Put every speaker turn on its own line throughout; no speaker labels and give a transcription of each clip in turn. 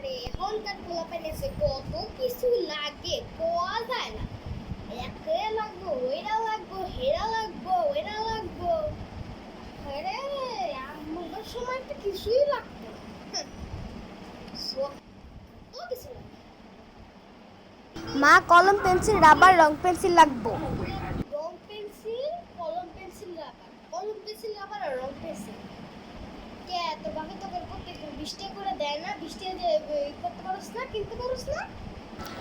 আরে এখনকার পোলাপাইন এসে কত কিছু লাগে কোয়া যায় না। একে লাগবো ওইটা লাগবো হেরা লাগবো ওইটা লাগবো। আরে আমার সময় তো কিছুই লাগতো না। কত কিছু লাগতো।
মা কলম পেন্সিল রাবার রং পেন্সিল লাগবো।
রং পেন্সিল কলম পেন্সিল রাবার কলম পেন্সিল রাবার আর রং পেন্সিল। কে তোর বাবা তোকে প্রত্যেকদিন 20 টাকা করে দেয় না? 20 টাকা দিয়ে করতে পারোস না, কিনতে পারোস না?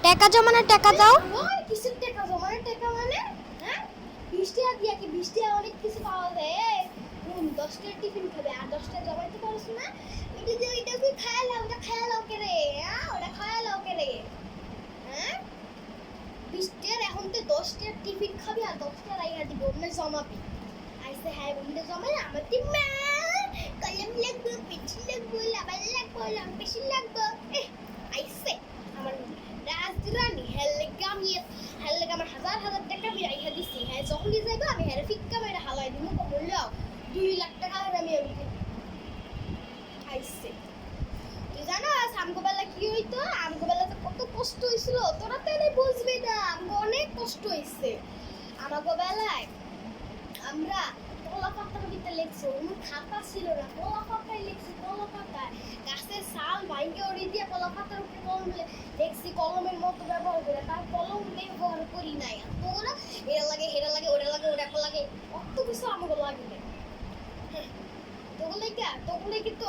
টাকা জমানো টাকা দাও।
ওই কিসের টাকা জমানো টাকা মানে? হ্যাঁ 20 টাকা দিয়ে কি 20 টাকা অনেক কিছু পাওয়া যায়? 10 টাকা টিফিন খাবে আর 10 টাকা জমাইতে পারোস না? ওইটা দিয়ে ওইটা তুই খায়ালাও, ওটা খায়ালাও কে রে? হ্যাঁ ওটা খায়ালাও কে রে? হ্যাঁ 20 টাকার এখন তো 10 টাকা টিফিন খাবি আর 10 টাকা রাইখা দিব ওমনে জমাবি। আইসে হ্যাঁ ওমনে জমাই আমার টি মা কলম লাগবে পেন্সিল লাগবে রাবার লাগবে রং পেন্সিল লাগবে। আইসে আমার রাজরানী হেলগা আমি হেলগা আমার হাজার হাজার টাকা আমি রাইখা দিছি। হ্যাঁ যখনই যাইবো আমি হ্যাঁ ফিক্কা মেরে হালাই দিব বললেও 2 লাখ টাকা আমি আইসে। তুই জানোস আমগোবেলা কি হইতো? আমগোবেলাতে কত কষ্ট হয়েছিল তোরা তাহলে বুঝবি না। আমগো অনেক কষ্ট হয়েছে আমগোবেলায়। আমরা কলা পাতার ভিতরে লিখছি ওমন খাতা ছিল না, কলা পাতায় লিখছি কলা পাতায় গাছের ছাল ভাঙে ওড়ি দিয়ে কলা পাতার উপরে কলম লিখছি কলমের মতো ব্যবহার করে। তার কলম ব্যবহার করি নাই। তোরা এরা লাগে হেরা লাগে ওরা লাগে ওরা লাগে কত কিছু আমাকে লাগে না। তোগুলো কি তো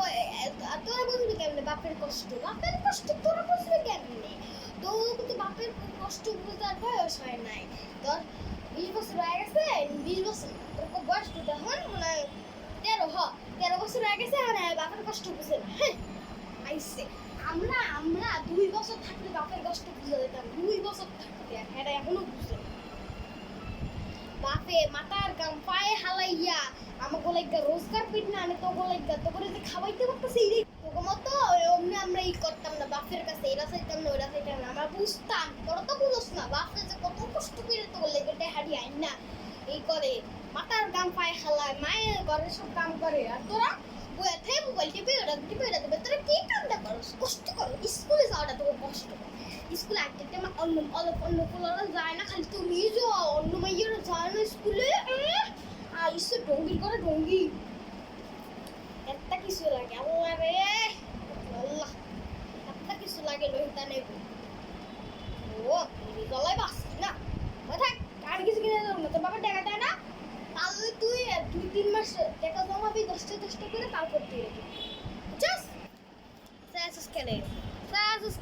তোরা বুঝবি কেমনে বাপের কষ্ট? বাপের কষ্ট তোরা বুঝবি কেমনে? তো কিন্তু বাপের কষ্ট বুঝার বয়স হয় নাই। তোর 20 বছর হয়ে গেছে, 20 বছর তোর বয়স তো তখন মনে হয় 13 বছর হয়ে গেছে আর বাপের কষ্ট বুঝে না। হ্যাঁ আইসে আমরা 2 বছর থাকলে বাপের কষ্ট বুঝে যেতাম। 2 বছর থাকতে এরা এখনো বুঝে না। বাপে মাথার গাম পায়ে হালাইয়া আমাকে লাইগা রোজগার পিট না আনে তোকে লাইগা তোকে যে খাওয়াইতে পারতেছে এই তোকে মতো অমনি আমরা ই করতাম না বাপের কাছে এরা চাইতাম না ওরা চাইতাম না। আমরা বুঝতাম তোরা তো বুঝোস না বাপে যে কত কষ্ট করে তোকে লাইগা হাড়ি আইন না এই করে মাথার গাম পায়ে হালায় মায়ের ঘরের সব কাম করে। আর তোরা বইয়া থেকে মোবাইল টিপে ওরা দেবে। তোরা কি কামটা করো? কষ্ট করো। স্কুলে যাওয়াটা তোকে কষ্ট করো। স্কুলে একটা অন্য পোলারা যায় না, খালি তুমি যাও অন্য মাইয়েরা যায় না স্কুলে। আইসে ডঙ্গি করে ডঙ্গি একটা কিছু লাগে আল্লাহ রে আল্লাহ একটা কিছু লাগে লোহিতা নেব ও গলায় বাসি না থাক আর কিছু কিনে দেবো না। তোর বাবা টাকা দেয় না তাহলে তুই 2-3 মাস টাকা জমাবি 10টা করে তারপর দিয়ে জাস্ট সাসস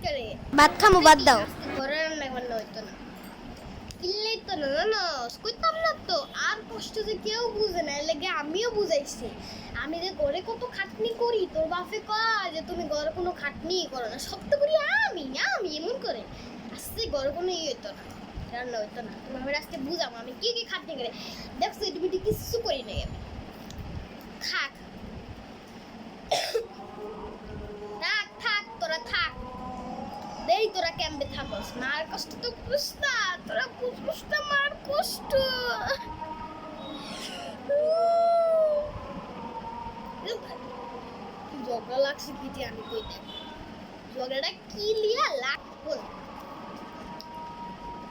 করে
ভাত খামু বাদ দাও।
ঘরে রান্না বান্না হইতো না কিনলেই তো না না কইতাম না তো। আর কষ্ট যে কেউ বুঝে না লেগে আমিও বুঝাইছি। আমি যে ঘরে কত খাটনি করি তোর বাপে কয় যে তুমি ঘরে কোনো খাটনি করো না। সব তো করি আমি এমন করে আজকে ঘরে কোনো হইতো না রান্না হইতো না। তুমি আমি আজকে বুঝাবো আমি কি কি খাটনি করে দেখছো তুমি কিছু করি নাই আমি। থাক থাক তোরা থাক দেই তোরা কেমবে থাকস। মার কষ্ট তো বুঝ না তোরা বুঝবস না মার কষ্ট। ঝগড়া লাগছে কি যে আমি কই দেব ঝগড়াটা কি লিয়া লাগবো।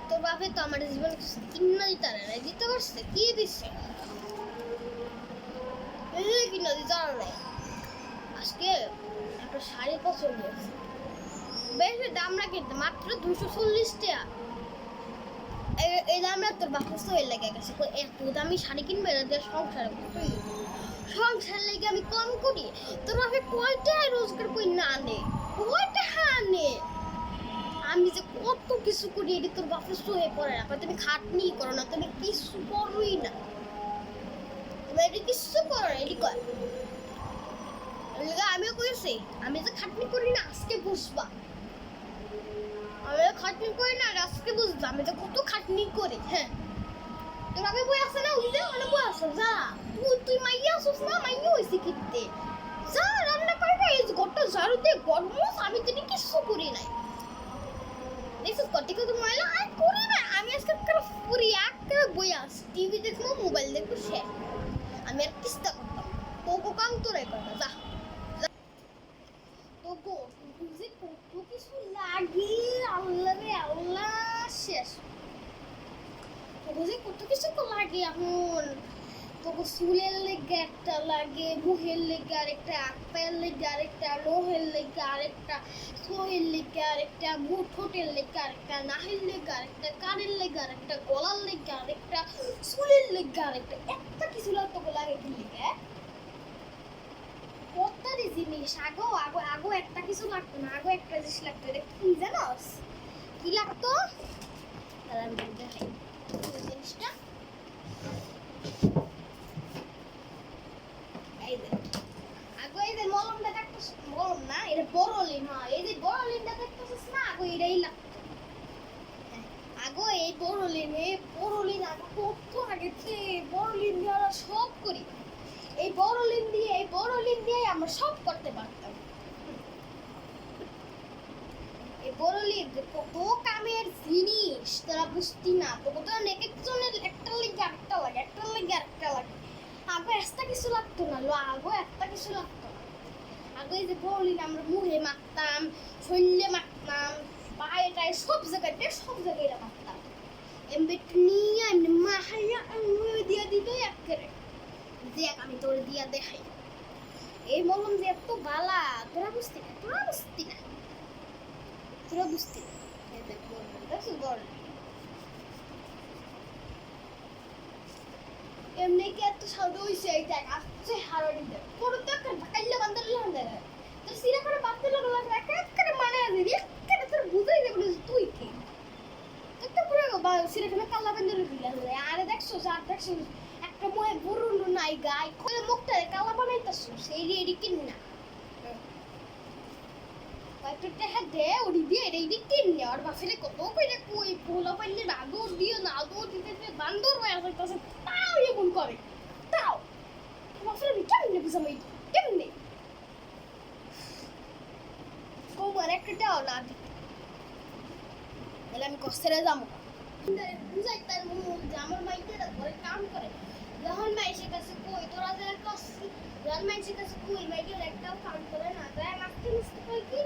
তোর বাপে তো আমার জীবন কিনা দিতে না দিতে পারছে কি দিচ্ছে কিনা দিতে নাই। আজকে একটা শাড়ি পছন্দ হয়েছে বেশি দাম না কিনতে মাত্র 240 টাকা। এই দামটা তোর বাপের সই লেগে গেছে এত দামি শাড়ি কিনবে এটা দিয়ে সংসার লেগে আমি কম করি। তোর বাপে কয়টা রোজগার কই না আনে কয়টা আনে? আমি যে কত কিছু করি এটি তোর বাপের সয়ে পড়ে না। তুমি খাটনি করো না তুমি কিছু করোই না তুমি এটি কিছু করো না এটি কর। আমিও করেছি আমি যে খাটনি করি না আজকে বুঝবা। আমি খাটনি করি না আজকে বুঝবা আমি তো কত খাটনি করি। হ্যাঁ তোর আগে বই আসে না উঠে অনেক বই আসো যা তুই মাইয়া আসোস না মাইয়া হয়েছি কিনতে যা রান্না করে না এই ঘরটা ঝাড়ুতে গরম আমি তো কিছু করি নাই দেখছিস কটি কত ময়লা আর করি না। আমি আজকে পুরি একটা বই আস টিভি দেখবো মোবাইল দেখবো শেষ। আমি আর কিস্তা করতাম তোকে কাম তোরাই করবা যা তোকে বুঝে কত কিছু তো লাগে এখন তোকে চুলের লেগে একটা লাগে, মুখের লেগে আরেকটা, পায়ের লেগে আরেকটা, লোহের লেগে আরেকটা, সোহের লেগে আরেকটা, মুখ ঠোঁটের লেগে আরেকটা, নাহের লেগে আরেকটা, কানের লেগে আরেকটা, গলার লেগে আরেকটা, চুলের লেগে আরেকটা, একটা কিছু তোকে লাগে কি লেগে কতটাই জিনিস। আগো একটা কিছু লাগতো না, আগো একটা জিনিস লাগতো। এটা কি জানোস কি লাগতো? তাহলে আমি দেখাই জিনিসটা। এই যে আগো এই যে মলমটা দেখতেছ, মলম না এটা বড়লিন। হ্যাঁ এই যে বড়লিনটা দেখতেছিস না, আগো এটাই লাগতো। আগো এই বড়লিন আগো কত আগেছে বড়লিন দিয়ে আমরা সব করি। এই বড়লিন দিয়ে আমরা সব করতে পারতাম। এই বড়লিন কত কামের জিনিস তোরা বুঝতি না। তোকে তো এক একজনের একটা লেগে আরেকটা লাগে, একটা লেগে আরেকটা লাগে। আগে একটা কিছু লাগতো না, আগো একটা কিছু লাগতো না। আগে এই যে বড়লিন আমরা মুখে মাখতাম, শরীরে মাখতাম, পায়ে টায়ে সব জায়গায় মাখতাম। এমনি নিয়ে এমনি মাহাইয়া দিয়ে দিত একেবারে। দেখ আমি তোর দিয়া দেখাই এই মলম যে এত বালা, তোরা বুঝতি না। এই দেখ বড় এমনি কি এত সাদা হইছে। এই দেখ আসছে হারাড়ি দেখ বড় তো একটা কাইল্লা বান্দালে হান্দারে তো সিরা করে বাঁধতে লাগলো একেবারে মানে দিবি একেবারে তোর বুঝাই দেব তুই কি একটা পুরো সিরা করে কাল্লা বান্দালে দিলা আরে দেখছো একটা ময়ে বুরুলু নাই গায় কইলে মুখটা কালা বানাইতাছ সেই রেডি কিন না কয়েকটা হ্যাঁ দে ওডি দিয়ে রেডি কিন না। আর বাসলে কত কইলে কই পোলা পাইলে আদর দিও না, আদর দিতে বান্দর হয়ে যাইতাছে তাও এমন করে। তাও বাসলে কেমনে বুঝাম কেমনে কোমর একটাও না তাহলে আমি কষ্টেরে যাবো বুঝাই তার মূল যে আমার মাইকেরা ঘরে কাম করে। যখন মাইসের কাছে কই তোরা যে কষ্ট যখন মাইসের কাছে কই মাইকের একটাও কাম করে না, তাই মাঝতে মিশতে কই কি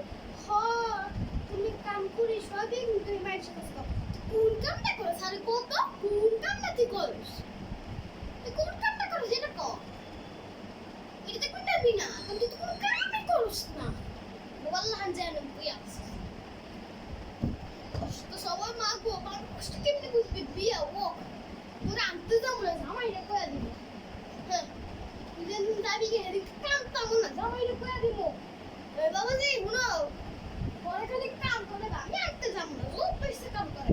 তুমি কাম করি সবই তুমি মাইসের কাছে কোন কামটা করো সারে কত কোন কামটা তুই করিস, তুই কোন কামটা করিস এটা কর এটা কোন পারবি না তুই তো কোনো কামই করিস না। আল্লাহ জানে তুই আছিস কষ্ট সবাই মাগো আমার কষ্ট কেমনে বুঝবি বিয়া ও তোরা আনতে যাবো না জামাইরে কয়া দিব। হ্যাঁ তুই যেদিন যাবি গে সেদিন কামতাম না জামাইরে কয়া দিব বাবাজি শুনো পরে খালি কাম করে আমি আনতে যাবো না ও পয়সা কাম করে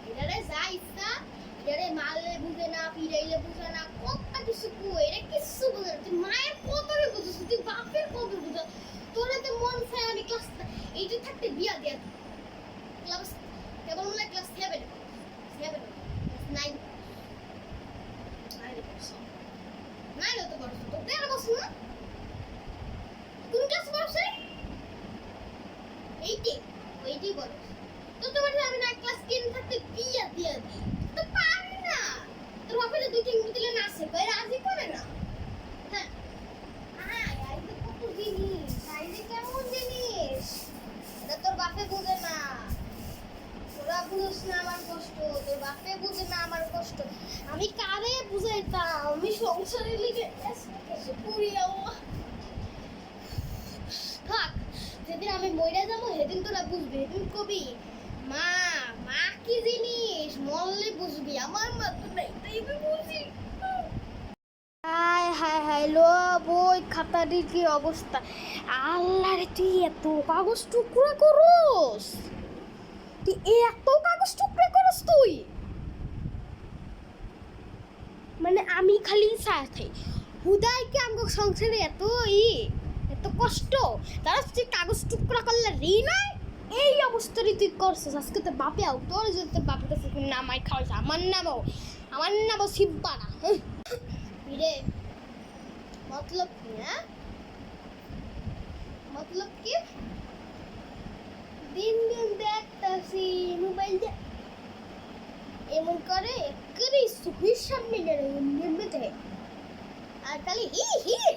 এটারে যা ইচ্ছা এটারে মারলে বুঝে না ফিরাইলে বুঝে না কত কিছু কই এটা কিছু বুঝে না। তুই মায়ের কদরে বুঝছিস, তুই বাপের কদর বুঝ তোরা তো মন চায় আমি ক্লাস এইটা থাকতে বিয়া দিয়া ক্লাস কেবল মনে হয় ক্লাস 7 9 তো বড় তো 13 বছর না কোন ক্লাস পড়ছ? 80 বড় তো তোমার আমি না ক্লাস 10 থাকতে বিয়া দিয়া দি তো পারি না। তোর বাপের দুই তিন দিলে না আসে কই রাজি করে না। হ্যাঁ আই তো কত জিনিস আই যে কেমন জিনিস এটা তোর বাপে বুঝে না, তোরা বুঝিস না আমার কষ্ট, তোর বাপে বুঝে না আমার কষ্ট। আমি কারে বুঝাইতাম আমি সংসারে লিগে এসে পুরি আল্লাহ থাক যেদিন আমি মইরা যাবো সেদিন তোরা বুঝবি, সেদিন কবি মা মা কি জিনিস মরলে বুঝবি। আমার মা তো নাই তাই বুঝি।
হায় হায় হায় লো বই খাতাটির কি অবস্থা। আল্লাহ রে তুই এত কাগজ টুকরা করস, তুই এত কাগজ টুকরা করস তুই মানে আমি খালি সাথে হুদাই কি আমার সংসারে এত কষ্ট তারা তুই কাগজ টুকরা করলে রি নাই এই অবস্থারই তুই করছিস। আজকে তোর বাপে আও তোর যদি তোর বাপের কাছে নামাই খাওয়াইছে আমার নামও শিববা না রে মতলব কি? হ্যাঁ মতলব কি দিন দিন দেখতাছি মোবাইল এমন করে একরে সুহির সামনে নির্মিত আর খালি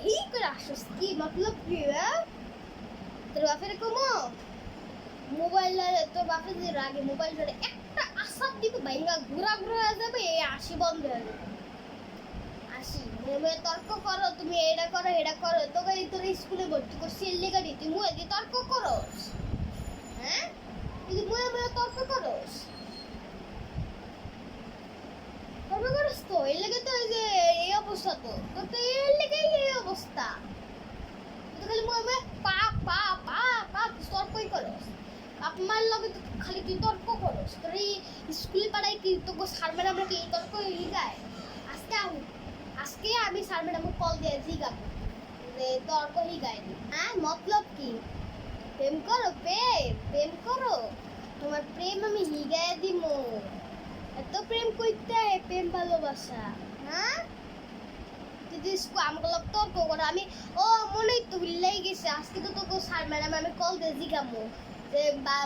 হি করে আসছিস কি মতলব কি? তোর বাপের কমো মোবাইল তোর বাপের যে রাগে মোবাইল ধরে একটা
আসার দিকে বাইঙ্গা ঘোরা ঘোরা হয়ে যাবে, এই আসি বন্ধ হয়ে যাবে। আসি মুয়ে তর্ক করো, তুমি এটা করো, তোকে তোর স্কুলে ভর্তি করছি এর লেগে দি, তুই মুয়ে দিয়ে তর্ক করস, হ্যাঁ তুই মুয়ে তর্ক করস, তর্ক করস তো এর লেগে তো এই যে এই অবস্থা, তো তোর তো এর লেগেই এই অবস্থা, তুই তো খালি মুয়ে পা পা পা পা তর্কই করস, আপনার লগে তো খালি তুই তর্ক করস, তোর এই স্কুলে পাড়ায় কি তোকে স্যার ম্যাডামরা কি এই তর্ক শিখায়? আজকে আমি স্যার ম্যাডামকে কল দিয়ে জিগাবো যে তর্ক শিখায় নি, হ্যাঁ মতলব কি? প্রেম করো, প্রেম করো, তোমার প্রেম আমি হিগায় দিমু, এত প্রেম করতে হয়, প্রেম ভালোবাসা, হ্যাঁ যদি আমাকে লোক তর্ক করো, আমি ও মনেই তো ভুললেই গেছে, আজকে তো তোকে স্যার ম্যাডাম আমি কল দিয়ে জিগাবো যে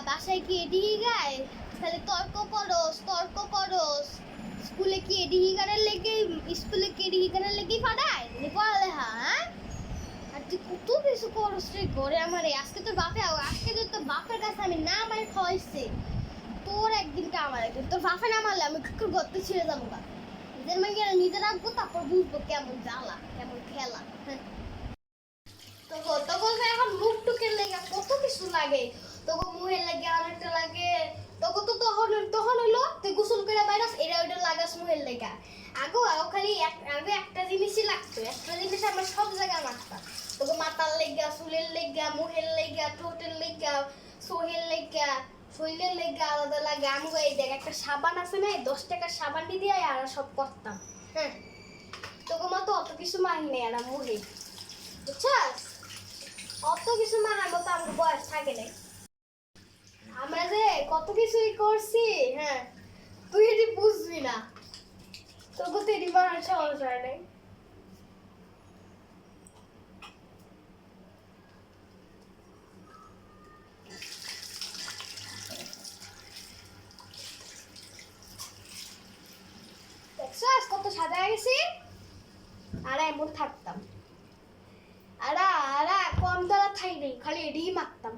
বাসায় কি এডি হিগায়, তাহলে তর্ক করস, স্কুলে কি এডি হিগারের লেগে, স্কুলে কি এডি হিগারের লেগেই পাঠায় পড়ালেখা, হ্যাঁ আর তুই কত কিছু করস রে ঘরে আমার, আজকে তোর বাপের কাছে আমি না মার খাওয়াইছি, তোর একদিনটা আমার একদিন, তোর বাপে না মারলে আমি কুকুর গর্তে ছিঁড়ে যাবো গা, নিজের মেয়ে নিজে রাখবো, তারপর বুঝবো কেমন জ্বালা কেমন খেলা, হ্যাঁ তখন এখন মুখ টুকের লেগে কত কিছু লাগে, তোকে মুহের লাগে অনেকটা লাগে, তোকে তো তখন হলো তুই গোসল করে বাইরাস এটা ওইটা লাগাস মুহের লেগা, আগে খালি আগে একটা জিনিসই লাগতো, একটা জিনিস আমরা সব জায়গায় মাখতাম, তোকে মাথার লেগা, চুলের লেগা, মুহের লেগা, ঠোঁটের লেগা, সোহের লেগা, শরীরের লেগা আলাদা লাগে, আমি এই দেখ একটা সাবান আছে না, 10 টাকার সাবান দিয়ে আর সব করতাম, হ্যাঁ তোকে মতো অত কিছু মাহি নেই আর মুহে, বুঝছাস অত কিছু মানার মতো আমার বয়স থাকে নাই, আমরা যে কত কিছুই করছি, হ্যাঁ তুই এটি বুঝবি না, তোকে তো এটি বানার সহজ হয় নাই। দেখছস কত সাদা গেছি, আর এমন থাকতাম, আরা কম দ্বারা থাই নেই, খালি এডিই মারতাম।